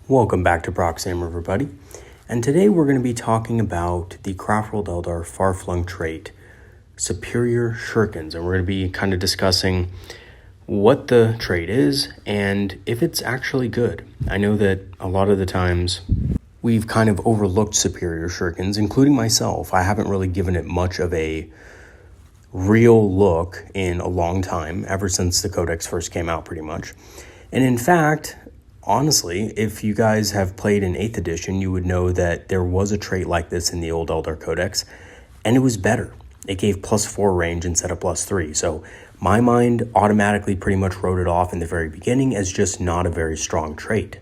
Welcome back to Proxim, everybody. And today we're going to be talking about the Craftworld Eldar Far Flung trait, Superior Shurikens. And we're going to be kind of discussing what the trait is and if it's actually good. I know that a lot of the times we've kind of overlooked Superior Shurikens, including myself. I haven't really given it much of a real look in a long time, ever since the Codex first came out pretty much. And in fact, honestly, if you guys have played in 8th edition, you would know that there was a trait like this in the old Eldar Codex, and it was better. It gave +4 range instead of +3. So my mind automatically pretty much wrote it off in the very beginning as just not a very strong trait.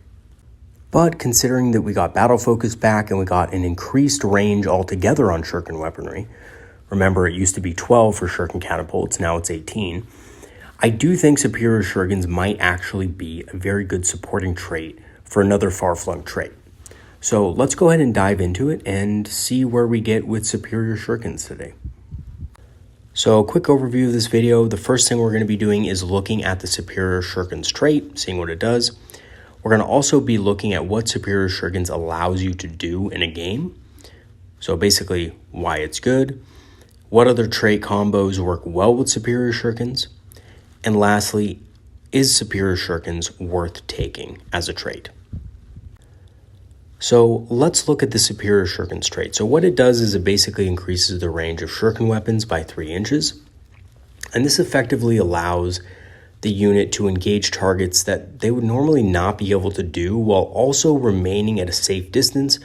But considering that we got battle focus back and we got an increased range altogether on shuriken weaponry, remember it used to be 12 for shuriken catapults, now it's 18, I do think Superior Shurikens might actually be a very good supporting trait for another Far Flung trait. So let's go ahead and dive into it and see where we get with Superior Shurikens today. So a quick overview of this video. The first thing we're going to be doing is looking at the Superior Shurikens trait, seeing what it does. We're going to also be looking at what Superior Shurikens allows you to do in a game. So basically why it's good, what other trait combos work well with Superior Shurikens, and lastly, is Superior Shurikens worth taking as a trait? So let's look at the Superior Shurikens trait. So what it does is it basically increases the range of shuriken weapons by 3 inches. And this effectively allows the unit to engage targets that they would normally not be able to do while also remaining at a safe distance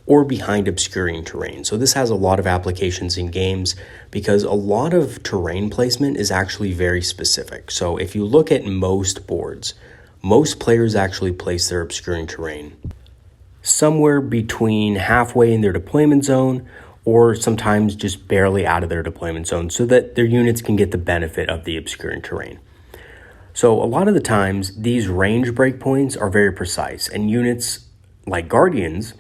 or behind obscuring terrain. So this has a lot of applications in games because a lot of terrain placement is actually very specific. So if you look at most boards, most players actually place their obscuring terrain somewhere between halfway in their deployment zone or sometimes just barely out of their deployment zone so that their units can get the benefit of the obscuring terrain. So a lot of the times these range breakpoints are very precise, and units like Guardians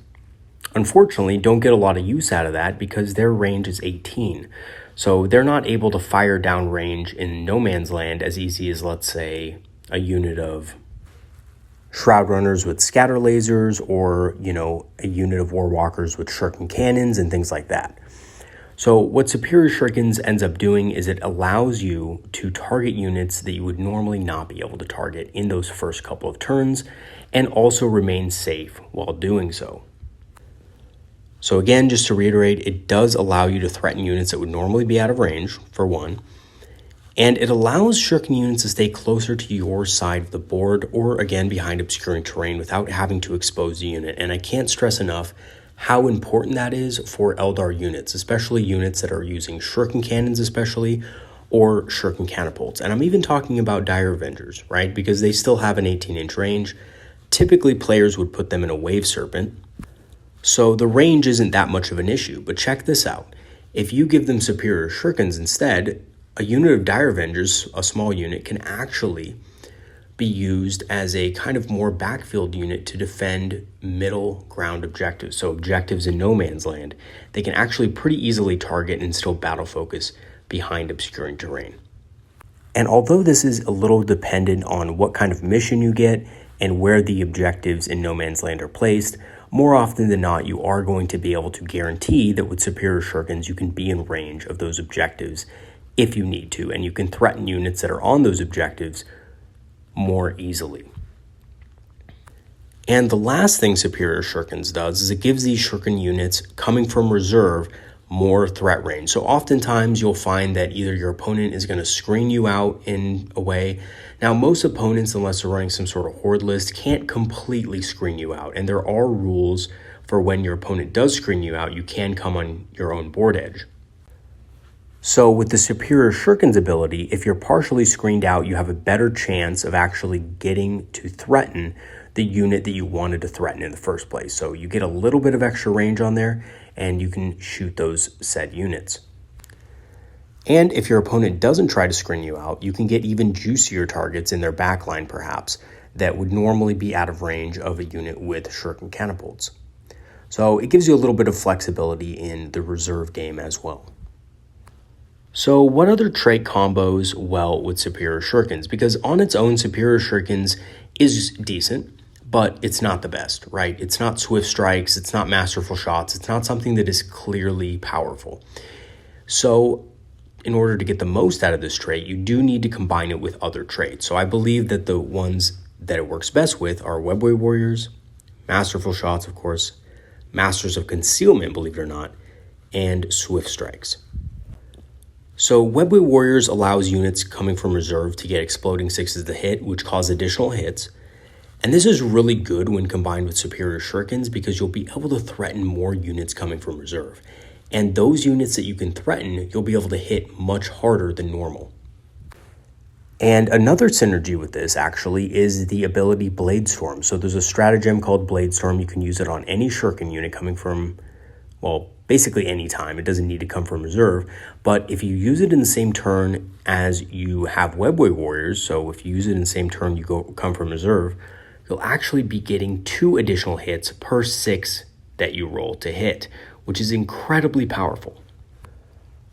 unfortunately don't get a lot of use out of that because their range is 18. So they're not able to fire down range in no man's land as easy as, let's say, a unit of Shroud Runners with scatter lasers or, a unit of War Walkers with shuriken cannons and things like that. So what Superior Shurikens ends up doing is it allows you to target units that you would normally not be able to target in those first couple of turns and also remain safe while doing so. So again, just to reiterate, it does allow you to threaten units that would normally be out of range, for one, and it allows shuriken units to stay closer to your side of the board or, again, behind obscuring terrain without having to expose the unit. And I can't stress enough how important that is for Eldar units, especially units that are using shuriken cannons especially, or shuriken catapults. And I'm even talking about Dire Avengers, right? Because they still have an 18-inch range. Typically, players would put them in a Wave Serpent, so the range isn't that much of an issue, but check this out. If you give them Superior Shurikens instead, a unit of Dire Avengers, a small unit, can actually be used as a kind of more backfield unit to defend middle ground objectives. So objectives in no man's land, they can actually pretty easily target and still battle focus behind obscuring terrain. And although this is a little dependent on what kind of mission you get and where the objectives in no man's land are placed, more often than not, you are going to be able to guarantee that with Superior Shurikens, you can be in range of those objectives if you need to, and you can threaten units that are on those objectives more easily. And the last thing Superior Shurikens does is it gives these shuriken units coming from reserve more threat range. So oftentimes you'll find that either your opponent is going to screen you out in a way. Now, most opponents, unless they're running some sort of horde list, can't completely screen you out. And there are rules for when your opponent does screen you out, you can come on your own board edge. So with the Superior Shurikens ability, if you're partially screened out, you have a better chance of actually getting to threaten the unit that you wanted to threaten in the first place. So you get a little bit of extra range on there, and you can shoot those said units. And if your opponent doesn't try to screen you out, you can get even juicier targets in their backline perhaps that would normally be out of range of a unit with shuriken catapults. So it gives you a little bit of flexibility in the reserve game as well. So what other trait combos well with Superior Shurikens? Because on its own, Superior Shurikens is decent, but it's not the best, right? It's not swift strikes, it's not masterful shots, it's not something that is clearly powerful. So in order to get the most out of this trait, you do need to combine it with other traits. So I believe that the ones that it works best with are Webway Warriors, Masterful Shots, of course, Masters of Concealment, believe it or not, and Swift Strikes. So Webway Warriors allows units coming from reserve to get exploding sixes to hit, which cause additional hits. And this is really good when combined with superior shurikens because you'll be able to threaten more units coming from reserve. And those units that you can threaten, you'll be able to hit much harder than normal. And another synergy with this actually is the ability Blade Storm. So there's a stratagem called Blade Storm. You can use it on any shuriken unit coming from, well, basically any time. It doesn't need to come from reserve. But if you use it in the same turn as you have Webway Warriors, so if you use it in the same turn you come from reserve, you'll actually be getting 2 additional hits per 6 that you roll to hit, which is incredibly powerful.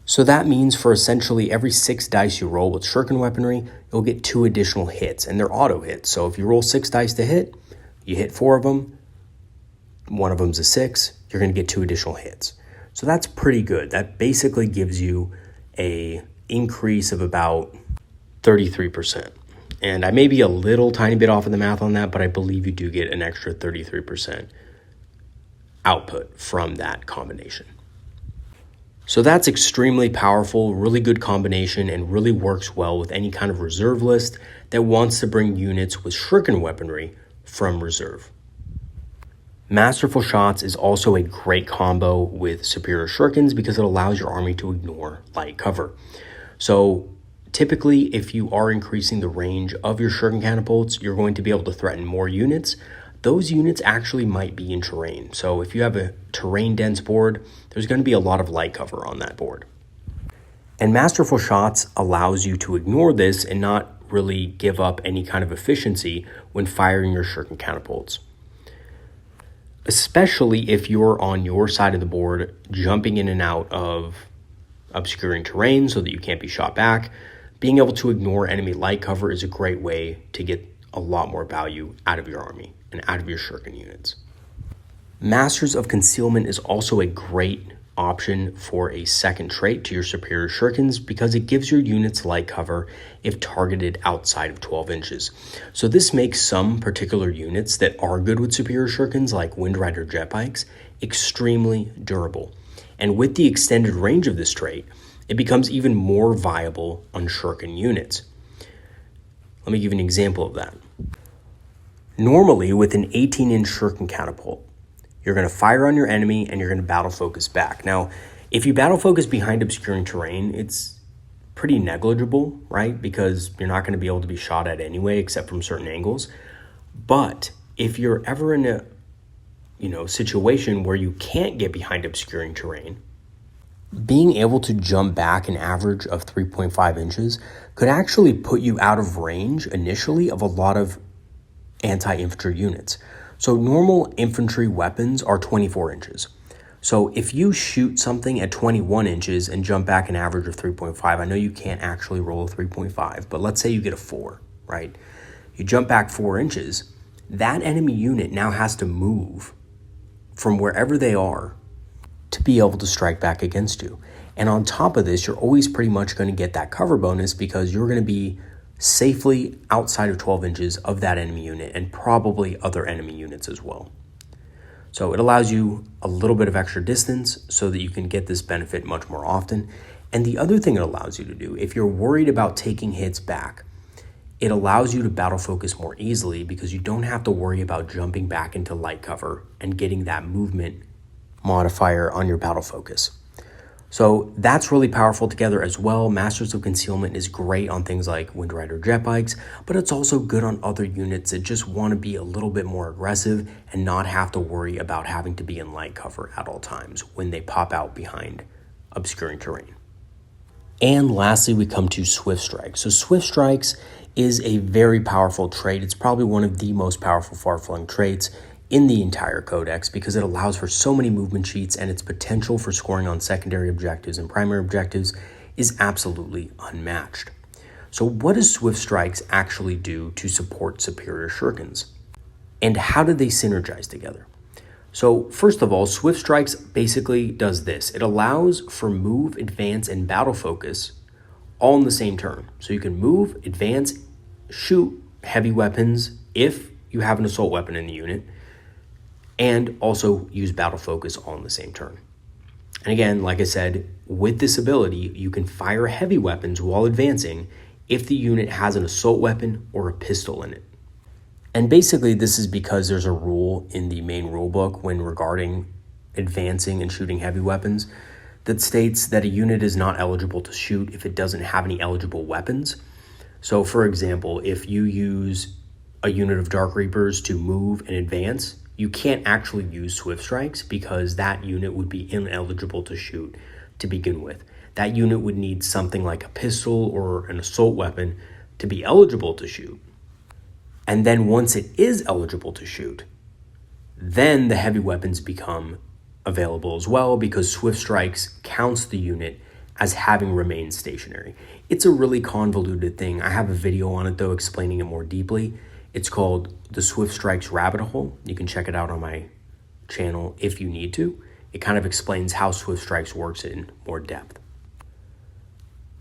So that means for essentially every 6 dice you roll with shuriken weaponry, you'll get 2 additional hits, and they're auto hits. So if you roll 6 dice to hit, you hit 4 of them, one of them's a 6, you're going to get 2 additional hits. So that's pretty good. That basically gives you a increase of about 33%. And I may be a little tiny bit off of the math on that, but I believe you do get an extra 33% output from that combination. So that's extremely powerful, really good combination, and really works well with any kind of reserve list that wants to bring units with shuriken weaponry from reserve. Masterful Shots is also a great combo with superior shurikens because it allows your army to ignore light cover. So typically, if you are increasing the range of your shuriken catapults, you're going to be able to threaten more units. Those units actually might be in terrain. So if you have a terrain dense board, there's going to be a lot of light cover on that board. And Masterful Shots allows you to ignore this and not really give up any kind of efficiency when firing your shuriken catapults. Especially if you're on your side of the board, jumping in and out of obscuring terrain so that you can't be shot back. Being able to ignore enemy light cover is a great way to get a lot more value out of your army and out of your shuriken units. Masters of Concealment is also a great option for a second trait to your superior shurikens because it gives your units light cover if targeted outside of 12 inches. So this makes some particular units that are good with superior shurikens like Windrider jet bikes extremely durable. And with the extended range of this trait, it becomes even more viable on shuriken units. Let me give you an example of that. Normally, with an 18-inch shuriken catapult, you're going to fire on your enemy and you're going to battle focus back. Now, if you battle focus behind obscuring terrain, it's pretty negligible, right? Because you're not going to be able to be shot at anyway, except from certain angles. But if you're ever in a situation where you can't get behind obscuring terrain, being able to jump back an average of 3.5 inches could actually put you out of range initially of a lot of anti-infantry units. So normal infantry weapons are 24 inches. So if you shoot something at 21 inches and jump back an average of 3.5, I know you can't actually roll a 3.5, but let's say you get a 4, right? You jump back 4 inches, that enemy unit now has to move from wherever they are to be able to strike back against you. And on top of this, you're always pretty much going to get that cover bonus because you're going to be safely outside of 12 inches of that enemy unit and probably other enemy units as well. So it allows you a little bit of extra distance so that you can get this benefit much more often. And the other thing it allows you to do, if you're worried about taking hits back, it allows you to battle focus more easily because you don't have to worry about jumping back into light cover and getting that movement modifier on your battle focus. So that's really powerful together as well. Masters of Concealment is great on things like Windrider jet bikes, but it's also good on other units that just want to be a little bit more aggressive and not have to worry about having to be in light cover at all times when they pop out behind obscuring terrain. And lastly, we come to Swift Strikes. So Swift Strikes is a very powerful trait. It's probably one of the most powerful Far Flung traits in the entire codex because it allows for so many movement sheets, and its potential for scoring on secondary objectives and primary objectives is absolutely unmatched. So what does Swift Strikes actually do to support superior shurikens? And how do they synergize together? So first of all, Swift Strikes basically does this. It allows for move, advance, and battle focus all in the same turn. So you can move, advance, shoot heavy weapons if you have an assault weapon in the unit, and also use battle focus all in the same turn. And again, like I said, with this ability, you can fire heavy weapons while advancing if the unit has an assault weapon or a pistol in it. And basically, this is because there's a rule in the main rulebook when regarding advancing and shooting heavy weapons that states that a unit is not eligible to shoot if it doesn't have any eligible weapons. So for example, if you use a unit of Dark Reapers to move and advance, you can't actually use Swift Strikes because that unit would be ineligible to shoot to begin with. That unit would need something like a pistol or an assault weapon to be eligible to shoot. And then once it is eligible to shoot, then the heavy weapons become available as well because Swift Strikes counts the unit as having remained stationary. It's a really convoluted thing. I have a video on it though explaining it more deeply. It's called the Swift Strikes Rabbit Hole. You can check it out on my channel if you need to. It kind of explains how Swift Strikes works in more depth.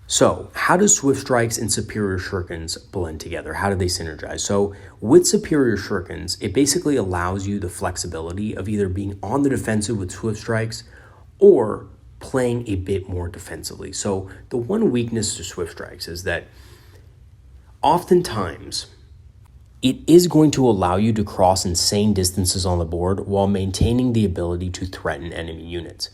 So how does Swift Strikes and Superior Shurikens blend together? How do they synergize? So with Superior Shurikens, it basically allows you the flexibility of either being on the defensive with Swift Strikes or playing a bit more defensively. So the one weakness to Swift Strikes is that oftentimes it is going to allow you to cross insane distances on the board while maintaining the ability to threaten enemy units.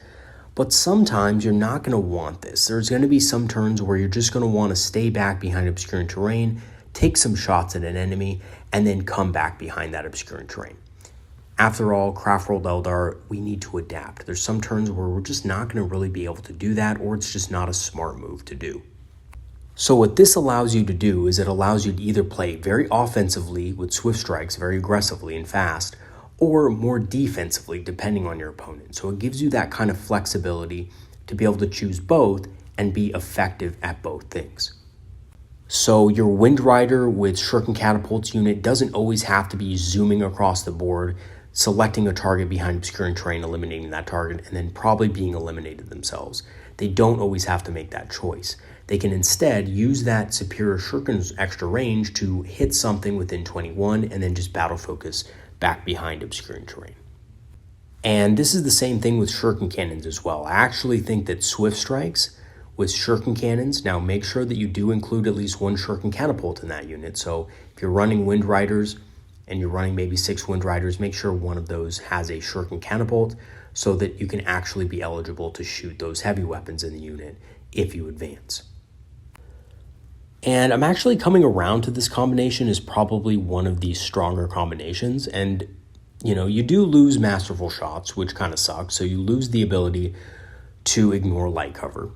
But sometimes you're not going to want this. There's going to be some turns where you're just going to want to stay back behind obscuring terrain, take some shots at an enemy, and then come back behind that obscuring terrain. After all, Craftworld Eldar, we need to adapt. There's some turns where we're just not going to really be able to do that, or it's just not a smart move to do. So what this allows you to do is it allows you to either play very offensively with Swift Strikes, very aggressively and fast, or more defensively depending on your opponent. So it gives you that kind of flexibility to be able to choose both and be effective at both things. So your Wind Rider with Shuriken Catapults unit doesn't always have to be zooming across the board, selecting a target behind obscuring terrain, eliminating that target, and then probably being eliminated themselves. They don't always have to make that choice. They can instead use that Superior Shuriken's extra range to hit something within 21 and then just battle focus back behind obscuring terrain. And this is the same thing with Shuriken Cannons as well. I actually think that Swift Strikes with Shuriken Cannons, now make sure that you do include at least one Shuriken Catapult in that unit. So if you're running Wind Riders and you're running maybe 6 Wind Riders, make sure one of those has a Shuriken Catapult so that you can actually be eligible to shoot those heavy weapons in the unit if you advance. And I'm actually coming around to this combination as probably one of the stronger combinations. And, you do lose Masterful Shots, which kind of sucks. So you lose the ability to ignore light cover.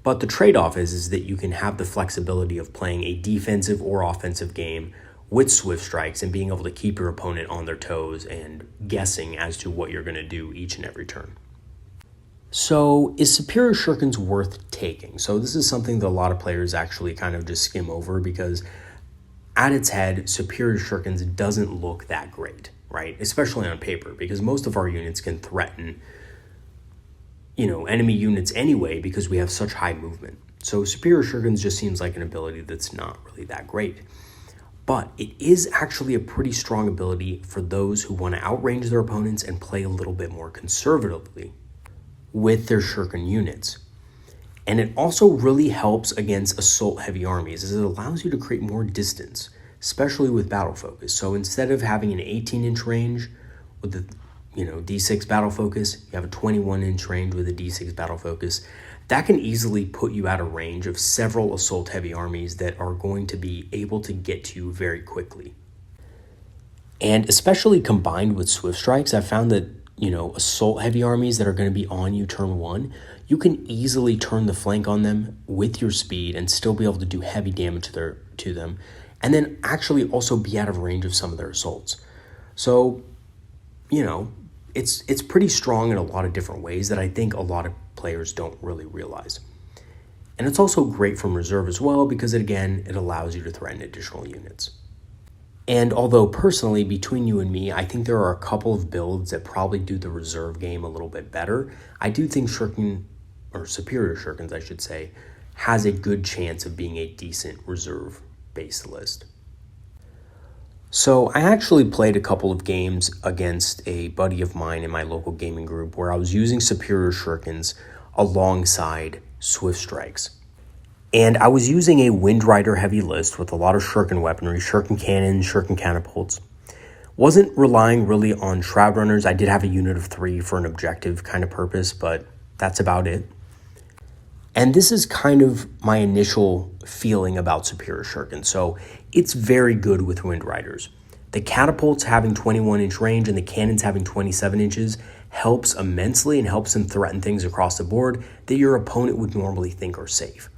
But the trade-off is that you can have the flexibility of playing a defensive or offensive game with Swift Strikes and being able to keep your opponent on their toes and guessing as to what you're going to do each and every turn. So is Superior Shurikens worth taking? So this is something that a lot of players actually kind of just skim over because at its head, Superior Shurikens doesn't look that great, right? Especially on paper, because most of our units can threaten, enemy units anyway because we have such high movement. So Superior Shurikens just seems like an ability that's not really that great. But it is actually a pretty strong ability for those who want to outrange their opponents and play a little bit more conservatively with their Shuriken units. And it also really helps against assault heavy armies as it allows you to create more distance, especially with battle focus. So instead of having an 18-inch range with the D6 battle focus, you have a 21-inch range with a D6 battle focus. That can easily put you out of range of several assault heavy armies that are going to be able to get to you very quickly. And especially combined with Swift Strikes, I've found that assault heavy armies that are going to be on you turn 1, you can easily turn the flank on them with your speed and still be able to do heavy damage to them, and then actually also be out of range of some of their assaults. So, it's pretty strong in a lot of different ways that I think a lot of players don't really realize. And it's also great from reserve as well because it allows you to threaten additional units. And although personally, between you and me, I think there are a couple of builds that probably do the reserve game a little bit better. I do think Shuriken, or Superior Shurikens, I should say, has a good chance of being a decent reserve-based list. So I actually played a couple of games against a buddy of mine in my local gaming group where I was using Superior Shurikens alongside Swift Strikes. And I was using a Wind Rider heavy list with a lot of shuriken weaponry, shuriken cannons, shuriken catapults. Wasn't relying really on Shroud Runners. I did have a unit of 3 for an objective kind of purpose, but that's about it. And this is kind of my initial feeling about Superior Shuriken. So it's very good with Wind Riders. The catapults having 21-inch range and the cannons having 27 inches helps immensely and helps them threaten things across the board that your opponent would normally think are safe.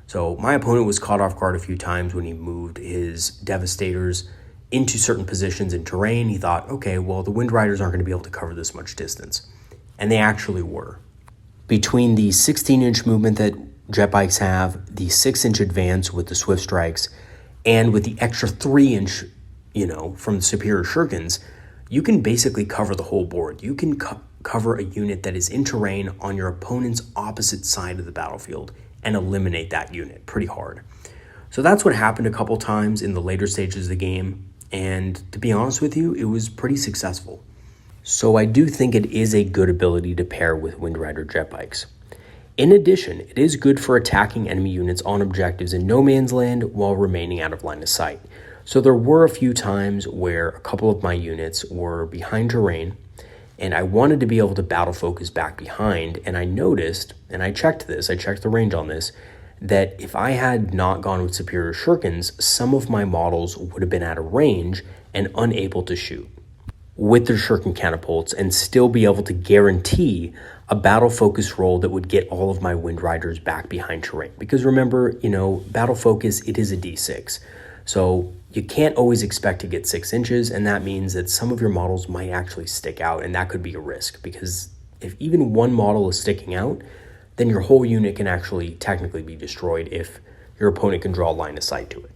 So my opponent was caught off guard a few times when he moved his Devastators into certain positions in terrain. He thought, okay, well, the Wind Riders aren't going to be able to cover this much distance. And they actually were. Between the 16-inch movement that jet bikes have, the 6-inch advance with the Swift Strikes, and with the extra 3-inch, from the Superior Shurikens, you can basically cover the whole board. You can cover a unit that is in terrain on your opponent's opposite side of the battlefield and eliminate that unit pretty hard. So that's what happened a couple times in the later stages of the game, and to be honest with you, it was pretty successful. So I do think it is a good ability to pair with Wind Rider jet bikes. In addition, it is good for attacking enemy units on objectives in no man's land while remaining out of line of sight. So there were a few times where a couple of my units were behind terrain, and I wanted to be able to battle focus back behind, and I noticed, and I checked the range on this, that if I had not gone with Superior Shurikens, some of my models would have been out of range and unable to shoot with their shuriken catapults and still be able to guarantee a battle focus roll that would get all of my Wind Riders back behind terrain. Because remember, battle focus, it is a D6. So you can't always expect to get 6 inches, and that means that some of your models might actually stick out, and that could be a risk, because if even one model is sticking out, then your whole unit can actually technically be destroyed if your opponent can draw a line of sight to it.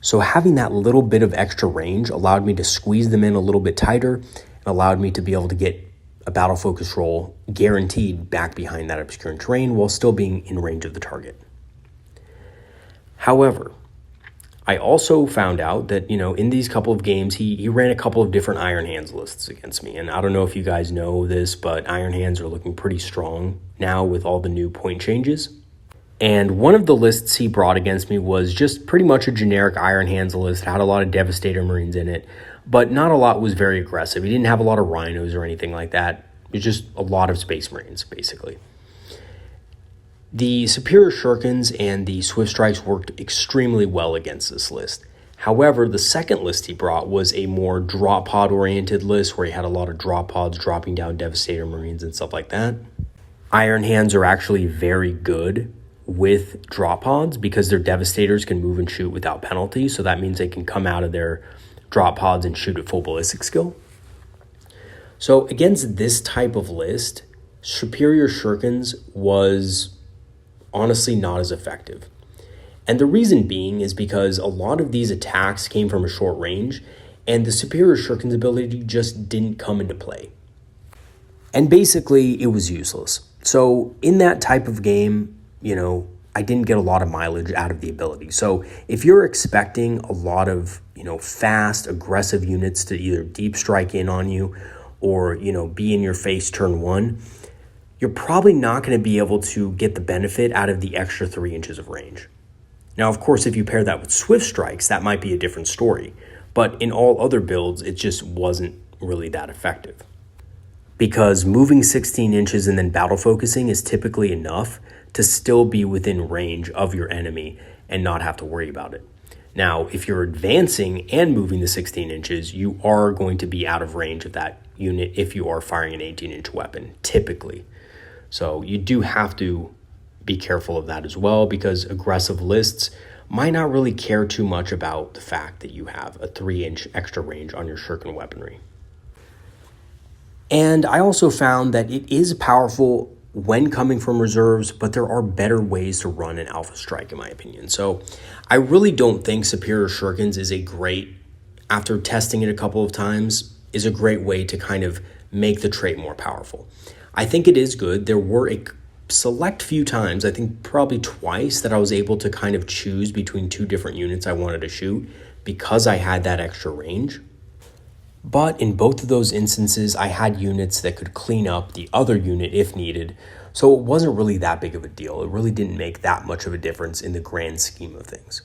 So having that little bit of extra range allowed me to squeeze them in a little bit tighter and allowed me to be able to get a battle focus roll guaranteed back behind that obscuring terrain while still being in range of the target. However, I also found out that, in these couple of games, he ran a couple of different Iron Hands lists against me. And I don't know if you guys know this, but Iron Hands are looking pretty strong now with all the new point changes. And one of the lists he brought against me was just pretty much a generic Iron Hands list. It had a lot of Devastator Marines in it, but not a lot was very aggressive. He didn't have a lot of Rhinos or anything like that. It was just a lot of Space Marines, basically. The Superior Shurikens and the Swift Strikes worked extremely well against this list. However, the second list he brought was a more drop pod oriented list where he had a lot of drop pods dropping down Devastator Marines and stuff like that. Iron Hands are actually very good with drop pods because their Devastators can move and shoot without penalty, so that means they can come out of their drop pods and shoot at full ballistic skill. So against this type of list, Superior Shurikens was honestly not as effective. And the reason being is because a lot of these attacks came from a short range, and the Superior Shuriken's ability just didn't come into play. And basically, it was useless. So in that type of game, I didn't get a lot of mileage out of the ability. So if you're expecting a lot of, fast, aggressive units to either deep strike in on you or, be in your face turn 1, you're probably not going to be able to get the benefit out of the extra 3 inches of range. Now, of course, if you pair that with Swift Strikes, that might be a different story. But in all other builds, it just wasn't really that effective. Because moving 16 inches and then battle focusing is typically enough to still be within range of your enemy and not have to worry about it. Now, if you're advancing and moving the 16 inches, you are going to be out of range of that unit if you are firing an 18-inch weapon, typically. So you do have to be careful of that as well, because aggressive lists might not really care too much about the fact that you have a 3-inch extra range on your shuriken weaponry. And I also found that it is powerful when coming from reserves, but there are better ways to run an alpha strike, in my opinion. So I really don't think Superior Shurikens is a great after testing it a couple of times, is a great way to kind of make the trait more powerful. I think it is good. There were a select few times, I think probably twice, that I was able to kind of choose between two different units I wanted to shoot because I had that extra range. But in both of those instances, I had units that could clean up the other unit if needed, so it wasn't really that big of a deal. It really didn't make that much of a difference in the grand scheme of things.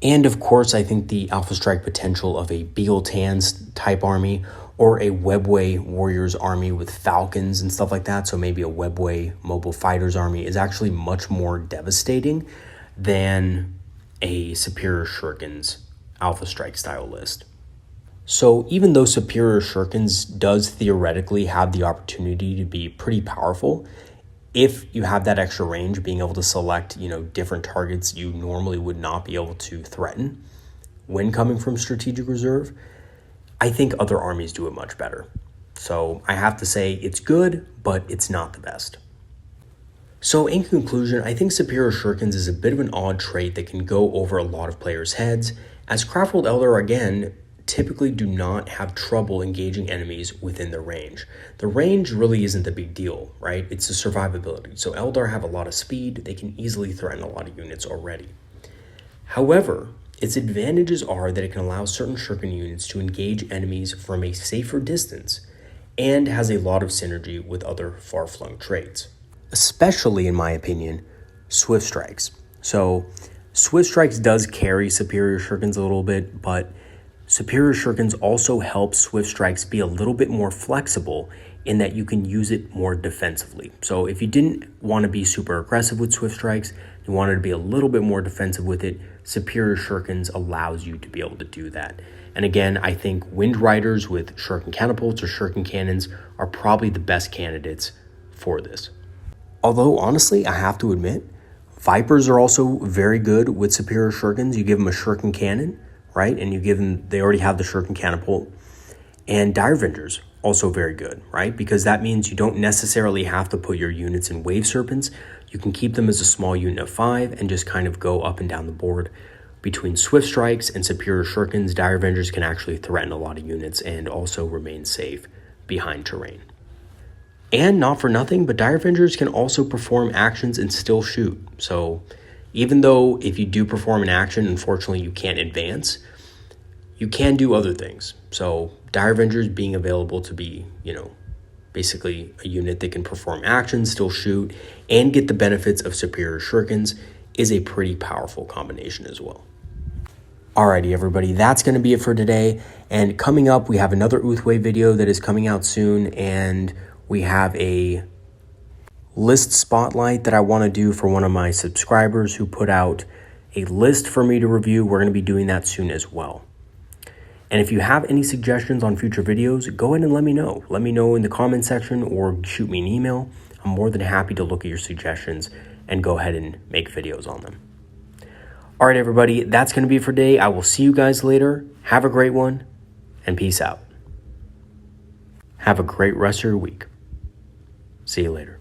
And of course, I think the Alpha Strike potential of a Beagle Tans type army or a Webway Warriors army with Falcons and stuff like that, so maybe a Webway Mobile Fighters army, is actually much more devastating than a Superior Shurikens Alpha Strike style list. So even though Superior Shurikens does theoretically have the opportunity to be pretty powerful, if you have that extra range, being able to select, different targets you normally would not be able to threaten when coming from strategic reserve, I think other armies do it much better. So I have to say it's good, but it's not the best. So in conclusion, I think Superior Shurikens is a bit of an odd trait that can go over a lot of players' heads, as Craftworld Eldar, again, typically do not have trouble engaging enemies within the range. The range really isn't the big deal, right? It's the survivability. So Eldar have a lot of speed. They can easily threaten a lot of units already. However, its advantages are that it can allow certain shuriken units to engage enemies from a safer distance and has a lot of synergy with other far-flung traits. Especially, in my opinion, Swift Strikes. So Swift Strikes does carry Superior Shurikens a little bit, but Superior Shurikens also help Swift Strikes be a little bit more flexible in that you can use it more defensively. So if you didn't want to be super aggressive with Swift Strikes, you wanted to be a little bit more defensive with it, Superior Shurikens allows you to be able to do that. And again, I think Wind Riders with Shuriken Catapults or Shuriken Cannons are probably the best candidates for this. Although, honestly, I have to admit, Vipers are also very good with Superior Shurikens. You give them a Shuriken Cannon, right? And you give them, they already have the Shuriken Catapult. And Dire Vengers, also very good, right? Because that means you don't necessarily have to put your units in Wave Serpents. You can keep them as a small unit of 5 and just kind of go up and down the board. Between Swift Strikes and Superior Shurikens, Dire Vengers can actually threaten a lot of units and also remain safe behind terrain. And not for nothing, but Dire Vengers can also perform actions and still shoot. So even though if you do perform an action, unfortunately you can't advance, you can do other things. So Dire Vengers being available to be, basically a unit that can perform actions, still shoot, and get the benefits of Superior Shurikens is a pretty powerful combination as well. Alrighty, everybody, that's going to be it for today. And coming up, we have another Uthway video that is coming out soon, and we have a list spotlight that I want to do for one of my subscribers who put out a list for me to review. We're going to be doing that soon as well. And if you have any suggestions on future videos, go ahead and let me know. Let me know in the comment section or shoot me an email. I'm more than happy to look at your suggestions and go ahead and make videos on them. All right, everybody, that's going to be it for today. I will see you guys later. Have a great one, and peace out. Have a great rest of your week. See you later.